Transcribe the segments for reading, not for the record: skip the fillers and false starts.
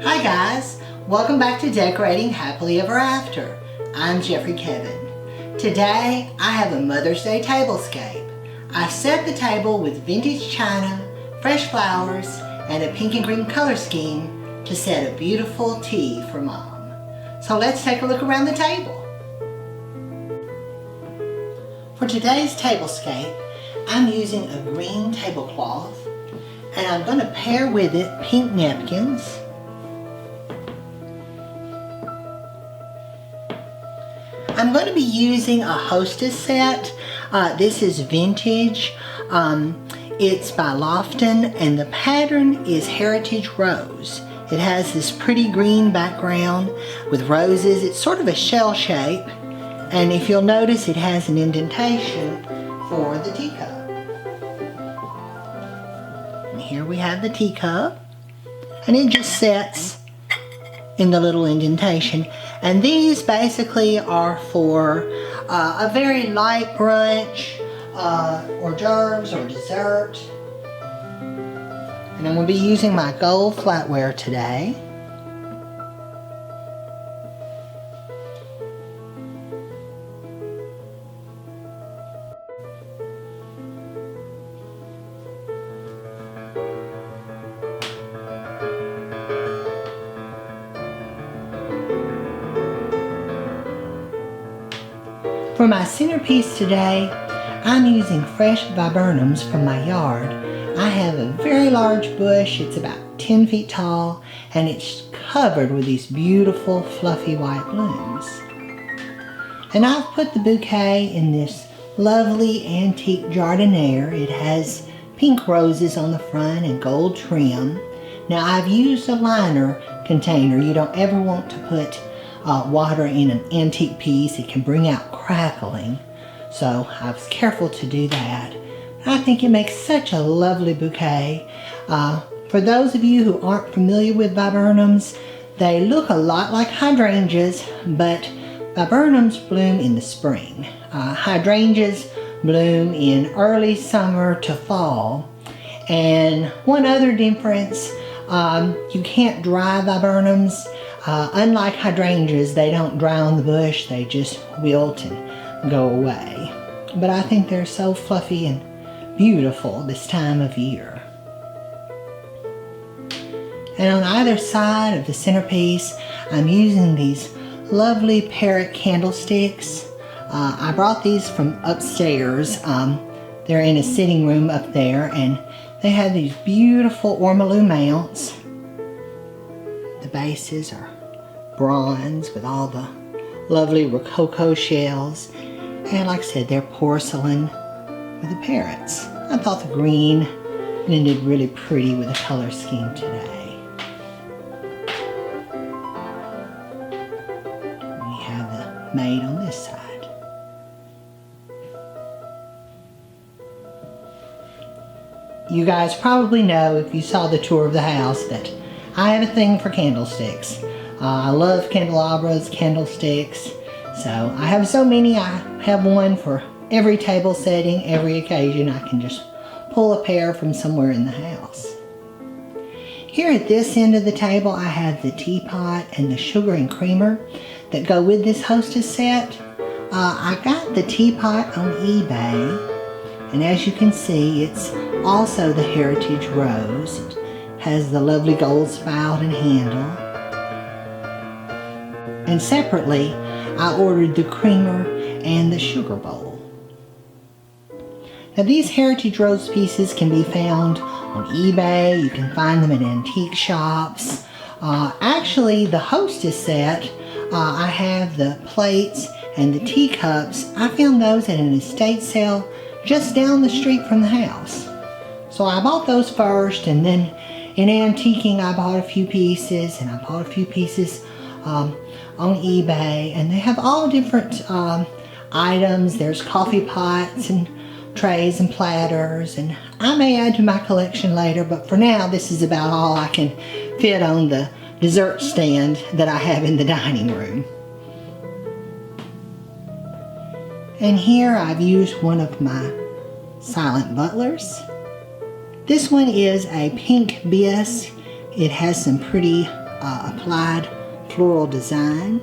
Hi guys, welcome back to Decorating Happily Ever After. I'm Jeffrey Kevin. Today I have a Mother's Day tablescape. I've set the table with vintage china, fresh flowers, and a pink and green color scheme to set a beautiful tea for Mom. So let's take a look around the table. For today's tablescape, I'm using a green tablecloth, and I'm going to pair with it pink napkins, I'm going to be using a hostess set. This is vintage. It's by Lofton, and the pattern is Heritage Rose. It has this pretty green background with roses. It's sort of a shell shape, and if you'll notice, it has an indentation for the teacup. And here we have the teacup, and it just sets in the little indentation. And these basically are for a very light brunch, hors d'oeuvres or dessert. And I'm going to be using my gold flatware today. For my centerpiece today, I'm using fresh viburnms from my yard. I have a very large bush. It's about 10 feet tall, and it's covered with these beautiful fluffy white blooms. And I've put the bouquet in this lovely antique jardiniere. It has pink roses on the front and gold trim. Now I've used a liner container. You don't ever want to put water in an antique piece. It can bring out crackling, so I was careful to do that. I think it makes such a lovely bouquet. For those of you who aren't familiar with viburnums, they look a lot like hydrangeas, but viburnums bloom in the spring. Hydrangeas bloom in early summer to fall. And one other difference, you can't dry viburnums. Unlike hydrangeas, they don't dry on the bush, they just wilt and go away. But I think they're so fluffy and beautiful this time of year. And on either side of the centerpiece, I'm using these lovely parrot candlesticks. I brought these from upstairs. They're in a sitting room up there, and they have these beautiful ormolu mounts. The bases are bronze with all the lovely rococo shells, and like I said, they're porcelain with the parrots. I thought the green blended really pretty with the color scheme today. We have the maid on this side. You guys probably know, if you saw the tour of the house, that I have a thing for candlesticks. I love candelabras, candlesticks. So I have so many. I have one for every table setting, every occasion. I can just pull a pair from somewhere in the house. Here at this end of the table, I have the teapot and the sugar and creamer that go with this hostess set. I got the teapot on eBay, and as you can see, it's also the Heritage Rose. It has the lovely gold spout and handle. And separately, I ordered the creamer and the sugar bowl. Now these Heritage Rose pieces can be found on eBay. You can find them at antique shops. Actually, the hostess set, I have the plates and the teacups. I found those at an estate sale just down the street from the house. So I bought those first, and then in antiquing I bought a few pieces, and I bought a few pieces on eBay, and they have all different items. There's coffee pots and trays and platters, and I may add to my collection later, but for now this is about all I can fit on the dessert stand that I have in the dining room. And here I've used one of my silent butlers. This one is a pink bisque. It has some pretty applied floral design.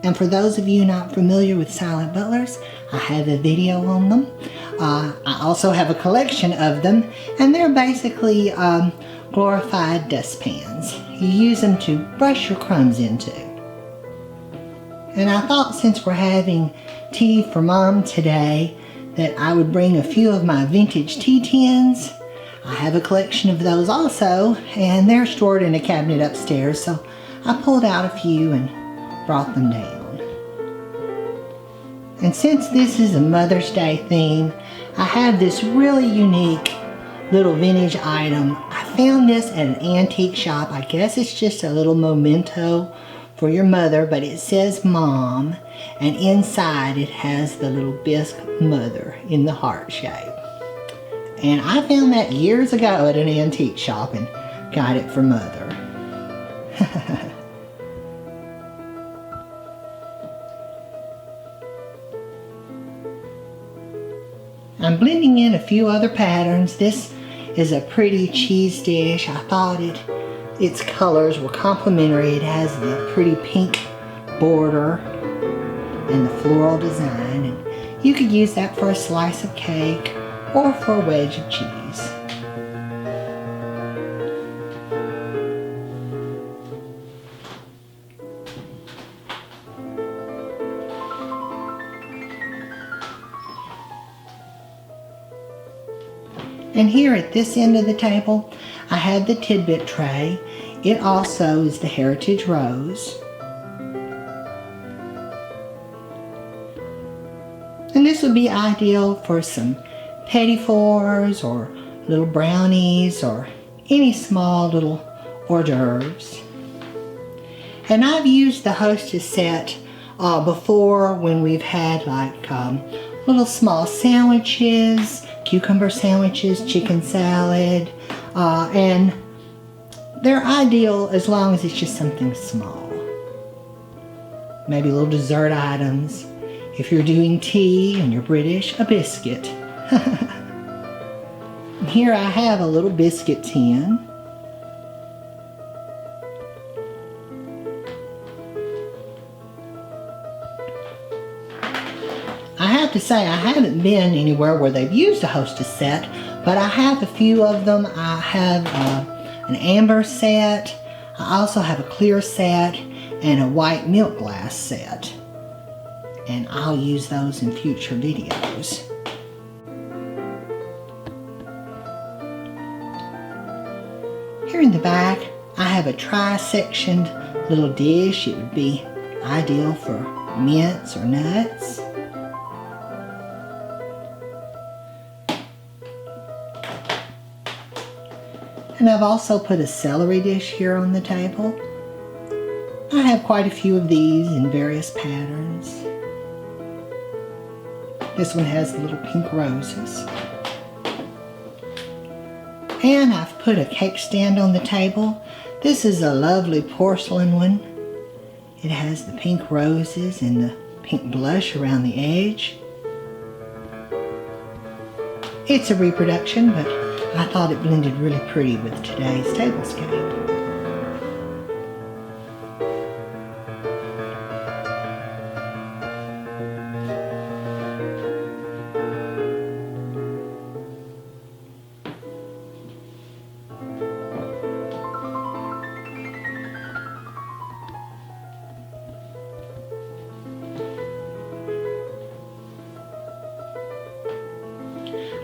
And for those of you not familiar with silent butlers, I have a video on them. I also have a collection of them, and they're basically glorified dustpans. You use them to brush your crumbs into. And I thought, since we're having tea for Mom today, that I would bring a few of my vintage tea tins. I have a collection of those also, and they're stored in a cabinet upstairs, so I pulled out a few and brought them down. And since this is a Mother's Day theme, I have this really unique little vintage item. I found this at an antique shop. I guess it's just a little memento for your mother, but it says Mom, and inside it has the little bisque mother in the heart shape. And I found that years ago at an antique shop and got it for Mother. I'm blending in a few other patterns. This is a pretty cheese dish. I thought its colors were complementary. It has the pretty pink border and the floral design. And you could use that for a slice of cake or for a wedge of cheese. And here at this end of the table, I have the tidbit tray. It also is the heritage rose. And this would be ideal for some petit fours or little brownies or any small little hors d'oeuvres. And I've used the Hostess set before when we've had like little small sandwiches, cucumber sandwiches, chicken salad, and they're ideal as long as it's just something small. Maybe little dessert items. If you're doing tea and you're British, a biscuit. Here I have a little biscuit tin. I have to say, I haven't been anywhere where they've used a Hostess set, but I have a few of them. I have an amber set. I also have a clear set and a white milk glass set. And I'll use those in future videos. Here in the back, I have a tri-sectioned little dish. It would be ideal for mints or nuts. And I've also put a celery dish here on the table. I have quite a few of these in various patterns. This one has little pink roses. And I've put a cake stand on the table. This is a lovely porcelain one. It has the pink roses and the pink blush around the edge. It's a reproduction, but I thought it blended really pretty with today's tablescape.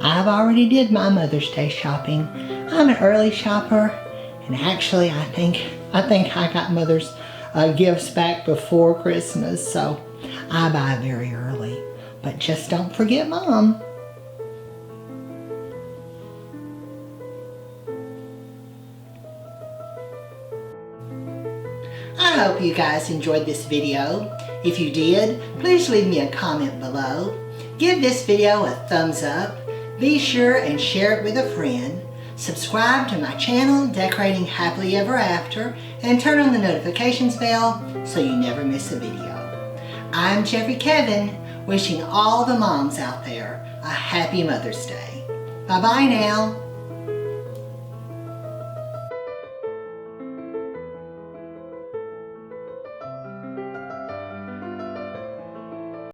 I've already did my Mother's Day shopping. I'm an early shopper, and actually I think I got Mother's gifts back before Christmas, so I buy very early. But just don't forget Mom. I hope you guys enjoyed this video. If you did, please leave me a comment below. Give this video a thumbs up. Be sure and share it with a friend. Subscribe to my channel, Decorating Happily Ever After, and turn on the notifications bell so you never miss a video. I'm Jeffrey Kevin, wishing all the moms out there a happy Mother's Day. Bye-bye now.